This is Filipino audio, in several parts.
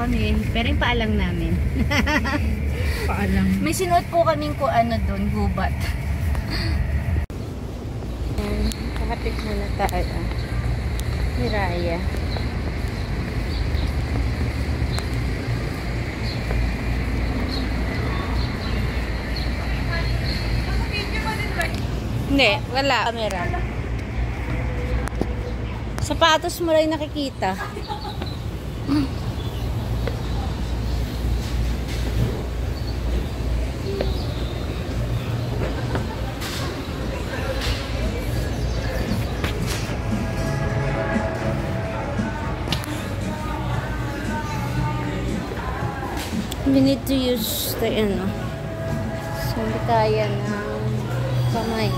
kami. Pero yung paalang namin. Paalang. May sinuot po kaming ko ano doon, gubat. Kahapit muna tayo. Hiraya. Hindi, wala. Camera. Sapatos mo rin nakikita. We need to use the sambitayan ng kamay.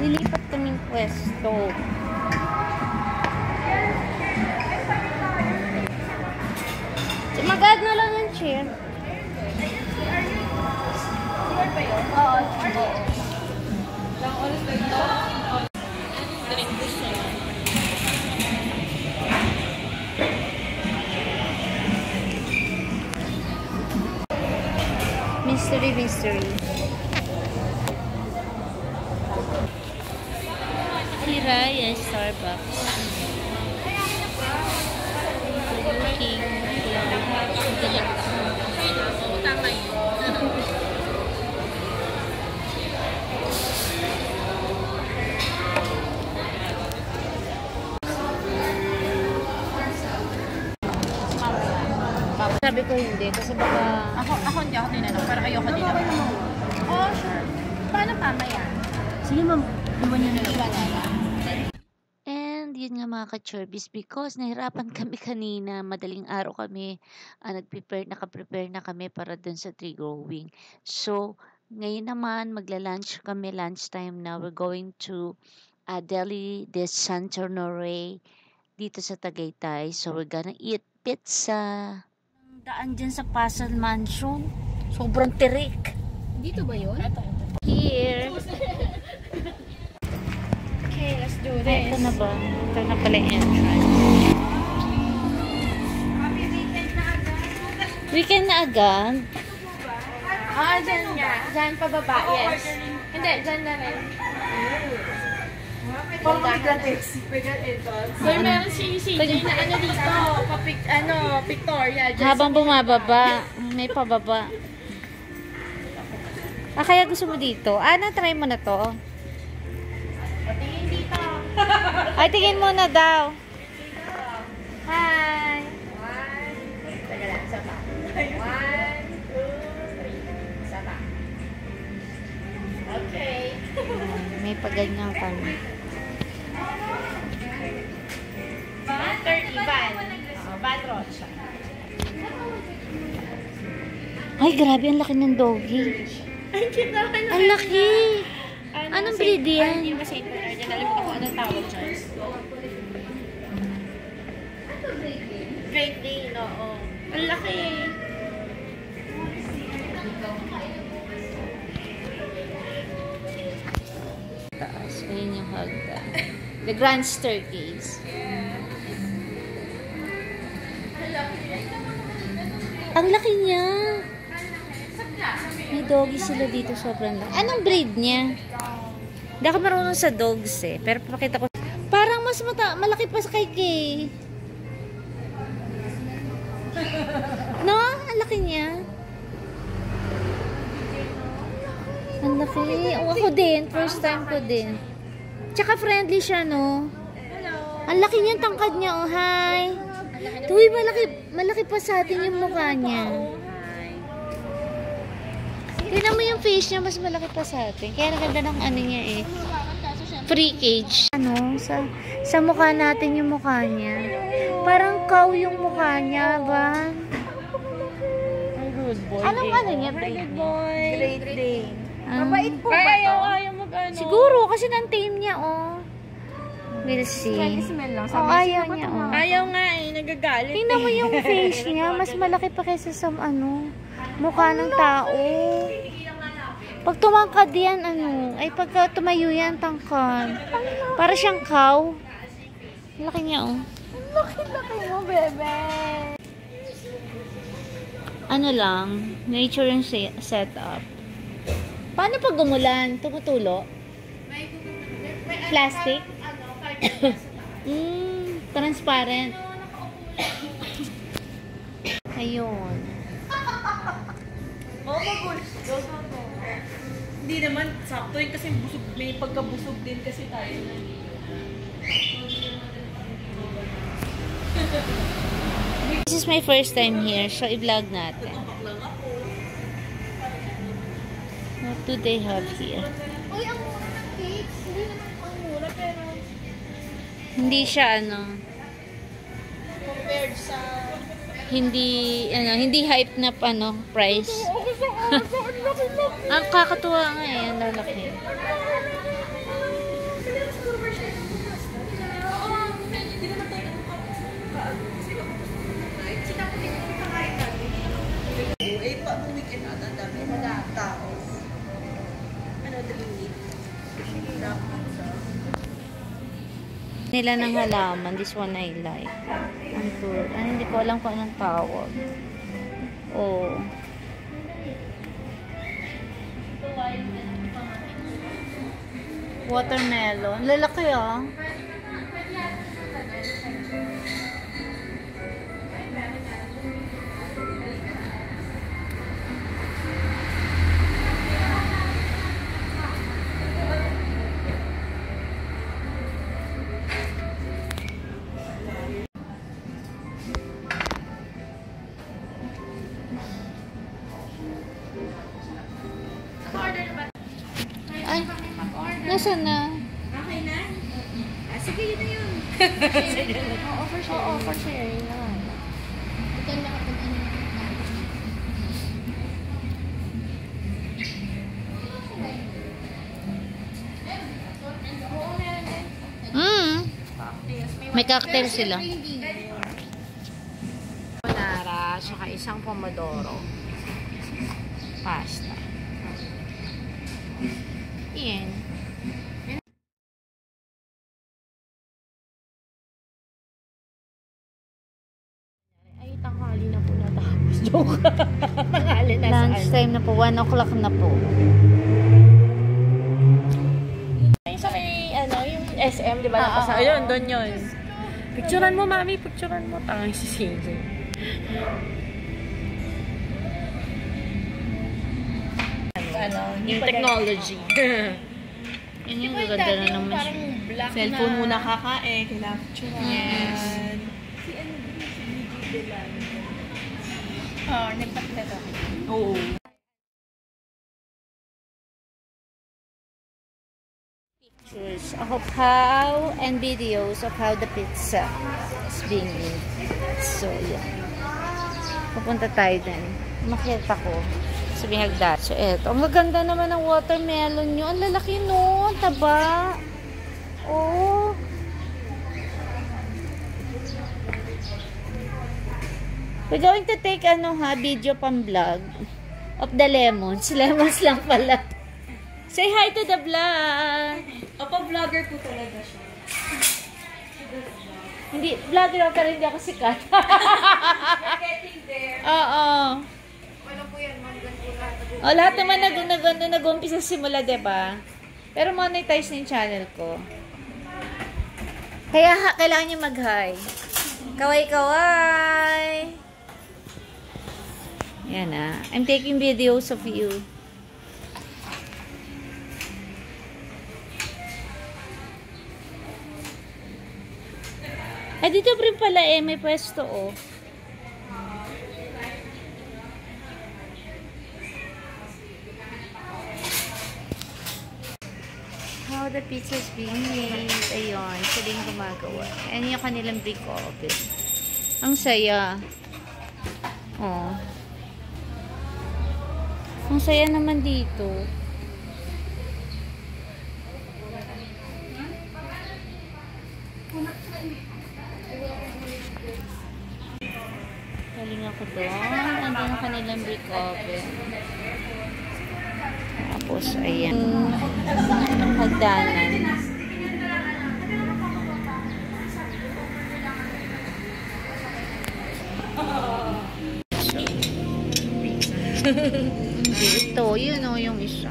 Lilipat kaming pwesto. Mag-add na lang yung chair. Oo. Mystery. Hiraya Starbucks. King. Tama yun. Sabi ko hindi kasi baka Ako hindi ako tinanong. Parang ayoko din ako. oh sure. Paano mamaya? Sige ma'am, iwan nyo na lang. And yun nga mga ka-chorbis, because nahirapan kami kanina, madaling araw kami, naka-prepare na kami para dun sa tree growing. So, ngayon naman, magla-lunch kami, lunchtime na. We're going to Deli de Santo Honore dito sa Tagaytay. So, we're gonna eat pizza. Daan dyan sa Pasal Mansion. Sobrang tirik. Dito ba yun? Here. Okay, let's do this. Ay, ito na ba? Ito na pala yung entrance. Weekend na agad? Dyan nga. Dyan pababa, yes. Hindi, dyan na rin. Sir, meron si CJ na dito. Victoria. Habang bumababa, may pababa. Kaya gusto mo dito? Na-try mo na to? Tingin dito. Ay, tingin mo na daw. Hi! Teka lang, isa pa. 1, 2, 3. Isa pa. Okay. May paganyan kami. 130 van. Van Rocha. Ay, grabe, ang laki ng doggy. Ay, kita ka na. Ang laki! Anong breed yan? Hindi ba Saint Bernard? Alam ko kung anong tawag dyan. Great Dane, oo. Ang laki. Taas. Ayun yung hagdan. The grand staircase. Ang laki niya. May doggy sila dito, sobrang laki. Anong breed niya? Hindi ako marunong sa dogs eh. Pero pakita ko. Parang mas malaki pa sa kay Kay. No? Ang laki niya. Ang laki. Ako din. First time ko din. Tsaka friendly siya, no? Ang laki niya, tangkad niya. Oh, hi. Uy, malaki pa sa atin yung mukha niya. Tignan mo yung face niya, mas malaki pa sa atin. Kaya naganda ng ano niya eh. Free cage. Ano, sa mukha natin yung mukha niya. Parang cow yung mukha niya, ba? boy. Anong ano niya, Hi, breed good niya? boy. Great Dane. Mabait po ba to? Ayaw mag-ano. Siguro, kasi nang-tame niya, oh. We'll see. Candy smell lang. Oh, ayaw niya, oh. Ayaw nga eh, nagagalit. Tingnan mo yung face niya, mas malaki pa kaysa sa mukha ng tao. Pag tumangkad yan, ay pagka tumayo yan, tangkad. Para siyang cow. Laki niya, oh. Laki mo, bebe. Ano lang, nature yung setup. Paano pag umulan? Tumutulo? Plastic? Transparent. Ayun. Hindi naman, sakto yun kasi busog, may pagkabusog din kasi tayo. This is my first time here, so i-vlog natin. What do they have here? Uy, ang mura ng cakes. Hindi naman ang mura, pero Hindi siya compared sa... hindi hype na price. Ang kakatuwa nga eh, ang lalaki. Nila ng halaman, this one I like. Ang tour. Hindi ko alam kung anong tawag. Oh. Watermelon. Lalaki ah. Ay, nasaan na? Okay na? Sige, yun na yun. Oo, for sharing naman. Ito na kapag ano. May cocktail sila. Carbonara, saka isang pomodoro. Pasta. Iyan. Ay, tanghali na po natapos. Joke. Tanghali na Lunch time na po, 1 o'clock na po. Ay, sa may, yung SM, di ba? Ayun, doon yun. Picturean mo, mami. Picturean mo. Tangang si Singing. New technology. Yun yung gaganda na naman siya. Cellphone muna kakain. Kailangan picturean. Yes. Oh, nagpakita. Oo. Pictures of how and videos of how the pizza is being made. So, yeah. Pupunta tayo din. Makita ko. Sabi hagdat. So, eto. Ang maganda naman ng watermelon nyo. Ang lalaki no. Taba. Oh. We're going to take video pang vlog of the lemons. Lemons lang pala. Say hi to the vlog. Vlogger po talaga siya. Hindi, vlogger ako pero hindi ako sikat. Getting there. Oo. Ano po yan, ma'am? O, lahat naman nag-umpisa simula, diba? Pero monetize na yung channel ko. Kaya kailangan niyo mag-hi. Kaway-kaway! Yan ah. I'm taking videos of you. Ay, dito rin pala may pwesto oh. How the pizza is being made. Ayun, sila yung gumagawa. Ayan yung kanilang brick oven. Ang saya. Oh. Ang saya naman dito. Galing ako doon. Andun ang kanilang brick oven. Tapos, ayan. Hagdanan. Ito, yun o, yung isa.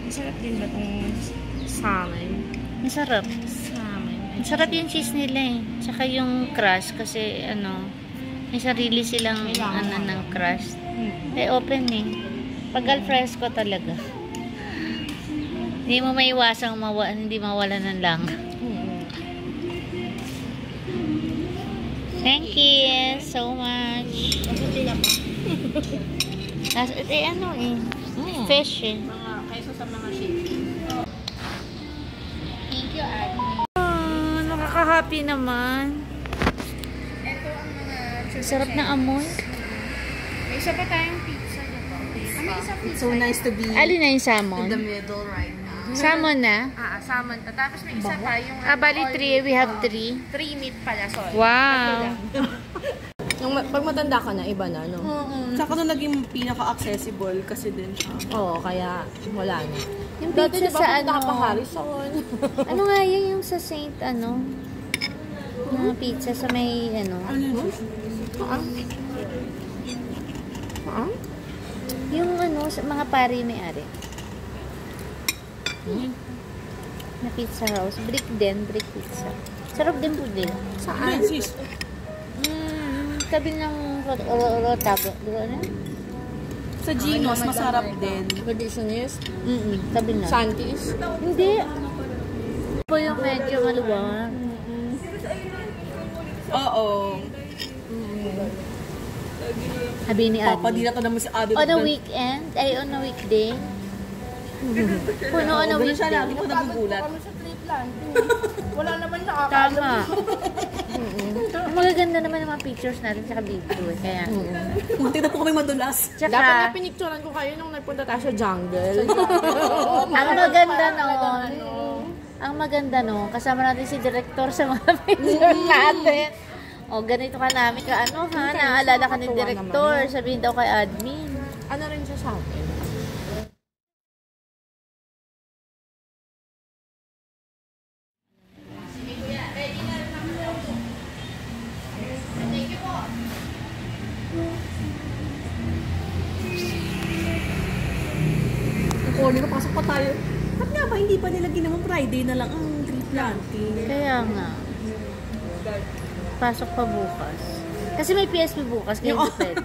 Masarap din ba itong salmon? Masarap. Salmon. Masarap yung cheese nila eh. Tsaka yung crust kasi ano, may sarili silang ano ng crust. Eh, open eh. Pag al fresco talaga. Hindi mo maiwasang hindi mawala ng lang. Thank you so much. Ano eh. Fish eh. Kaysa sa mga sheep. Thank you, Agnes. Oh, nakaka-happy naman. Ito ang mga Sarap na amoy. May isa pa tayong pizza na ba? May isa pizza. So nice to be Alin na yung salmon? in the middle right now. Salmon na? Salmon. Tapos may isa tayong Bali 3. We have 3. 3 meat pala, sorry. Wow. Yung pag matanda ka na, iba na, no? Saka nung naging pinaka-accessible kasi din siya. Oo, kaya wala na. Yung Dati pizza diba sa punta ka pa ano? Harrison? Ano nga yun yung sa Saint ano? Na pizza sa may ano? Yung ano, sa mga pari may-ari. Na pizza house. Brick din, brick pizza. Sarap din po din. Saan? Sis? Tabi ng rotago. Ano? Sa Gino's, masarap din. Traditionist? Tabi na. Santis? Hindi. Po yung medyo maluwag. Oo. Sabi ni Adi. Papadila ka naman si Adi. On a weekend, ay on a weekday. Puno on a Ganun siya weekday. lagi ko nagugulat. Kami sa trip lang. Wala naman nakakaalam. Tama. Magaganda naman ang mga pictures natin sa video eh. Kaya. Tingnan po kami madulas. Tsaka, Dapat nga pinicturan ko kayo nung nagpunta tayo sa jungle. ang maganda noon, ang maganda no, kasama natin si director sa mga picture natin. O, ganito ka namin ka ano ha, naaalala ka ni director, sabihin daw kay admin. Ano rin siya sa akin? Ako, pasok pa tayo. Ba't nga ba hindi pa nila ginawang Friday na lang ang tree planting? Kaya nga. Pasok pa bukas. Kasi may PSP bukas, kaya hindi pwede.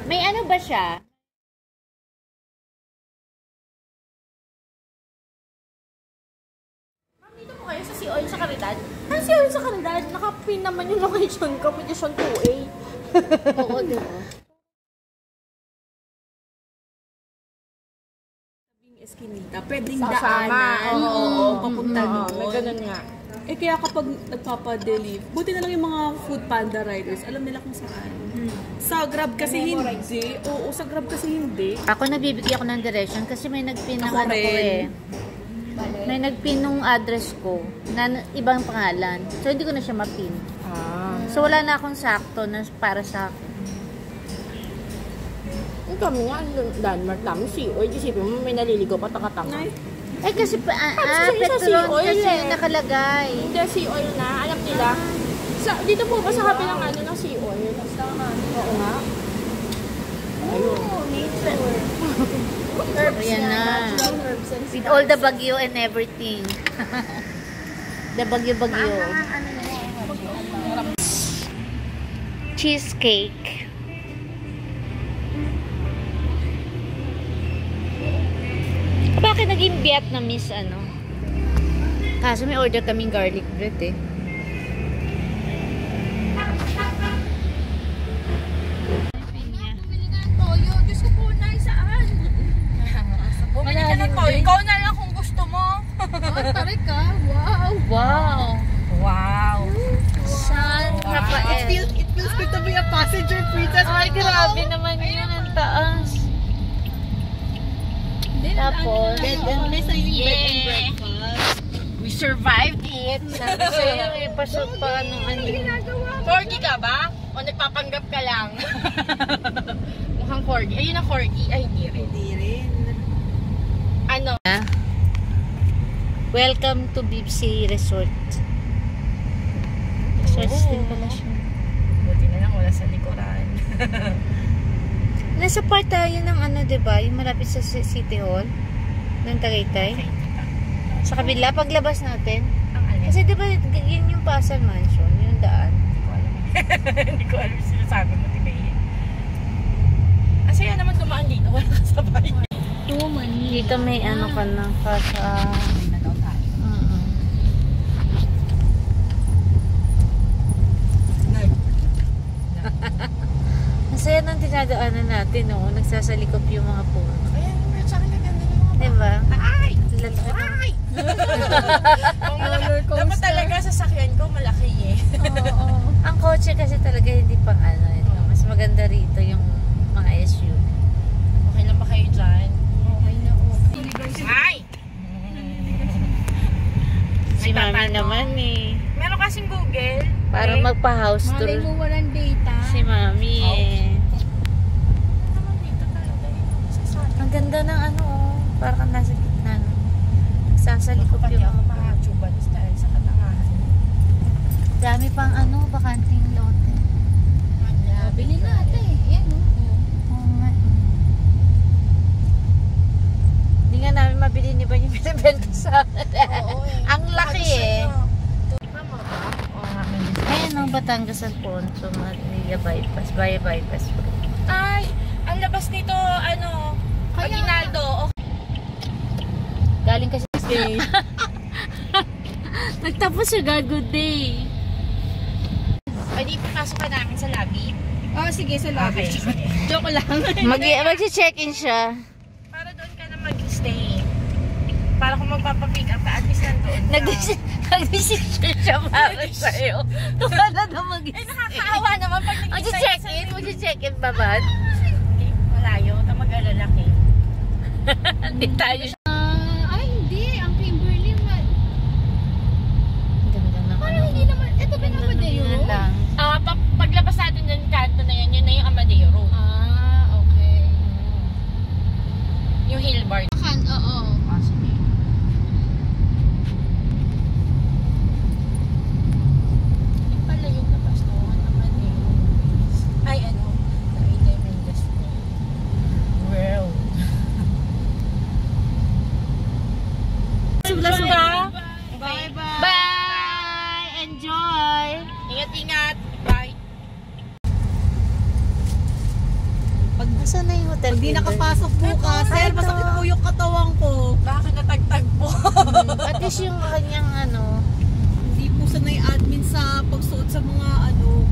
May ano ba siya? Dito po kayo sa Sea Oil sa Caridad? Ano Sea Oil sa Caridad? Nakapin naman yung location ko, position 2A. Oo, diba? Eskinita, pwedeng Sasama. daanan. Oo, papunta doon. May ganun nga. Eh kaya kapag nagpapadeliver, buti na lang yung mga food panda riders, alam nila kung saan. Sa Grab kasi hindi. Oo, sa Grab kasi hindi. Ako nabibigyan ko ng direction kasi may nagpin ng Ako ano ko rin. eh. May nagpin ng address ko na ibang pangalan. So hindi ko na siya mapin. So wala na akong sakto na para sa akin. Yung kami nga, landmark namin, Sea Oil. Isipin mo, may naliligo pa takatanga. Eh kasi Sa Petron Sea Oil kasi eh. yung nakalagay. Hindi, Sea Oil na. Alam nila. Dito po ba sa kabilang ano ng Sea Oil? Oo nga. Ayun. Ayan na. With all the bagyo and everything. The bagyo-bagyo. Cheesecake. Bakit naging Vietnamese ano? Kaso may order kaming garlic bread eh. Toyo, Diyos ko po, saan? Bumili ka ng toyo. Ikaw na lang kung gusto mo. Tarik ka. Wow. Wow! Wow. Sa supposed to be a passenger princess. Ay, grabe naman yun. Ang taas. Tapos, May saying bed and breakfast. We survived it. sabi sa'yo, pasok pa ng ano. Corgi ka ba? O nagpapanggap ka lang? Mukhang corgi. Ayun ang corgi. Ay, hindi rin. Hindi rin. Ano? Welcome to Bibsy Resort. Resort din pala siya. Buti na lang wala sa likuran. Nasa part tayo ng ano, diba? Yung malapit sa City Hall ng Tagaytay. Sa kabila, paglabas natin. Ang alin? Kasi diba, yun yung Pasal Mansion, yung daan. Hindi ko alam yung sinasabi mo, Tibayin. Ang saya naman dumaan dito. Wala ka sabay. Dito may ano ka na, kasa... Na daw tayo. Masaya nang dinadaanan natin, no? Nagsasalikop yung mga puno. Ayan, sa akin na ganda ng mga Diba? Ay! Lalaki na. Ay! Dapat talaga sasakyan ko malaki eh. Ang kotse kasi talaga hindi pang ano. Mas maganda rito yung mga SUV. Okay lang ba kayo dyan? Okay na Ay! Si Mami naman eh. Meron kasing Google. Para magpa-house tour. Malay mo walang data. Si Mami eh. Naman dito talaga yun. Sasakyan. Ang ganda ng ano oh. Parang nasa gitna. No? Sasalikop Pati yung ako mga makachuban dahil sa katangahan. dami pang ano, bakanting lote. Bili natin. Yan, no? Oo nga. Hindi nga namin mabili ni ba yung binibenta sa akin. Oo eh. Ang laki eh. Ay, Ayan ang Batangas Alfonso, Manila Bypass, Via Bypass. ang labas nito, ano, Aguinaldo. Galing kasi sa Spain. Nagtapos siya, good day. Ay, di pasok ka namin sa lobby. Oh, sige, sa lobby. Okay. Joke lang. Mag-check-in siya. Para doon ka na mag-stay. Para kung magpapapick up ka, at least nandoon ka. Nag-decision siya para sa'yo. Wala na mag-stay. Nakakaawa naman pag Mag-check-in? Mag-check-in ba ba? Okay, malayo. Mag-alala ka. Hindi tayo siya. Ay, hindi. Ang Kimberly, Ganda naman. parang hindi naman. Ito ba naman Madeiro? lang. Paglabas natin yung kanto na yan, yun na yung Amadeo. Ah, okay. Yung hill bar. Oo. Ah, sige. Yung pala yung labas doon, Amadeo. Ay, ano? Tagaytay Mendes Road. World. Let's go. Bye-bye. Bye! Enjoy! Ingat-ingat. Bye. Nasaan na yung hotel? Hindi nakapasok bukas. Sir, masakit po yung katawan ko. Bakit natagtag po? At least yung kanyang ano, Hindi po sanay admin sa pagsuot sa mga ano,